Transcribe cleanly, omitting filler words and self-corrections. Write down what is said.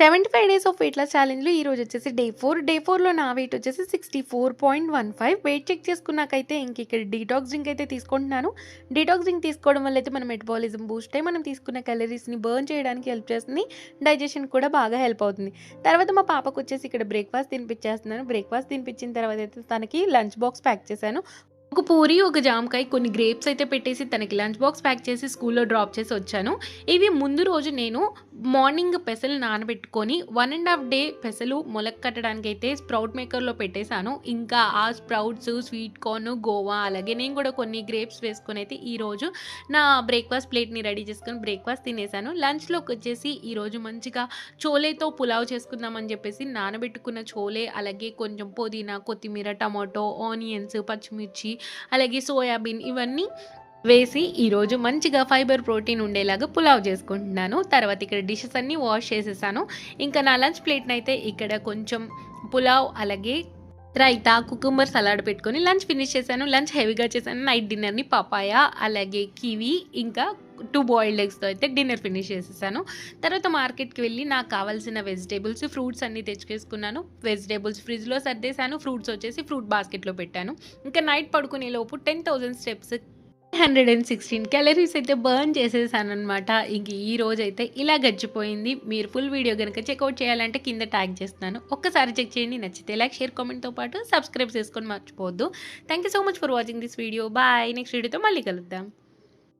75 days of weight loss ఛాలెంజ్‌లో ఈరోజు వచ్చేసి day 4. Day 4లో నా వెయిట్ వచ్చేసి 64.15. వెయిట్ చెక్ చేసుకున్నాకైతే ఇక్కడ డీటాక్స్ డ్రింక్ అయితే తీసుకుంటున్నాను. డీటాక్స్ డ్రింక్ తీసుకోవడం వల్ల అయితే మన మెటబాలిజం బూస్ట్ అయ్యి మనం తీసుకున్న క్యాలరీస్‌ని బర్న్ చేయడానికి హెల్ప్ చేస్తుంది. డైజెషన్ కూడా బాగా హెల్ప్ అవుతుంది. తర్వాత మా పాపకు వచ్చేసి ఇక్కడ బ్రేక్‌ఫాస్ట్ తినిపించేస్తున్నాను. బ్రేక్‌ఫాస్ట్ తినిపించిన తర్వాత అయితే తనకి లంచ్ బాక్స్ ప్యాక్ చేశాను. ఒక పూరి, ఒక జామకాయ, కొన్ని గ్రేప్స్ అయితే పెట్టేసి తనకి లంచ్ బాక్స్ ప్యాక్ చేసి స్కూల్లో డ్రాప్ చేసి వచ్చాను. ఇవి ముందు రోజు నేను మార్నింగ్ పెసలు నానబెట్టుకొని 1½ డే పెసలు మొలక కట్టడానికి అయితే స్ప్రౌట్ మేకర్లో పెట్టేశాను. ఇంకా ఆ స్ప్రౌట్స్, స్వీట్ కార్న్, గోవా అలాగే నేను కూడా కొన్ని గ్రేప్స్ వేసుకొని అయితే ఈరోజు నా బ్రేక్ఫాస్ట్ ప్లేట్ని రెడీ చేసుకొని బ్రేక్ఫాస్ట్ తినేసాను. లంచ్లోకి వచ్చేసి ఈరోజు మంచిగా చోలేతో పులావ్ చేసుకుందామని చెప్పేసి నానబెట్టుకున్న చోలే అలాగే కొంచెం పుదీనా, కొత్తిమీర, టమాటో, ఆనియన్స్, పచ్చిమిర్చి అలాగే సోయాబీన్ ఇవన్నీ వేసి ఈరోజు మంచిగా ఫైబర్ ప్రోటీన్ ఉండేలాగా పులావ్ చేసుకుంటున్నాను. తర్వాత ఇక్కడ డిషెస్ అన్నీ వాష్ చేసేసాను. ఇంకా నా లంచ్ ప్లేట్ని అయితే ఇక్కడ కొంచెం పులావ్ అలాగే రైతా, కుకుంబర్ సలాడ్ పెట్టుకొని లంచ్ ఫినిష్ చేశాను. లంచ్ హెవీగా చేశాను. నైట్ డిన్నర్ని పపాయ అలాగే కివి ఇంకా 2 బాయిల్డ్ ఎగ్స్తో అయితే డిన్నర్ ఫినిష్ చేసేసాను. తర్వాత మార్కెట్కి వెళ్ళి నాకు కావాల్సిన వెజిటేబుల్స్, ఫ్రూట్స్ అన్నీ తెచ్చుకేసుకున్నాను. వెజిటేబుల్స్ ఫ్రిడ్జ్లో సర్దేశాను. ఫ్రూట్స్ వచ్చేసి ఫ్రూట్ బాస్కెట్లో పెట్టాను. ఇంకా నైట్ పడుకునే లోపు 10,000 స్టెప్స్ 116 క్యాలరీస్ అయితే బర్న్ చేసేసానమాట. ఇంక ఈ రోజైతే ఇలా గడిచిపోయింది. మీరు ఫుల్ వీడియో కనుక చెక్అవుట్ చేయాలంటే కింద ట్యాగ్ చేస్తున్నాను. ఒక్కసారి చెక్ చేయండి. నచ్చితే లైక్, షేర్, కామెంట్తో పాటు సబ్స్క్రైబ్ చేసుకొని మర్చిపోవద్దు. Thank you so much for watching this video. Bye. Next వీడియోతో మళ్ళీ కలుద్దాం.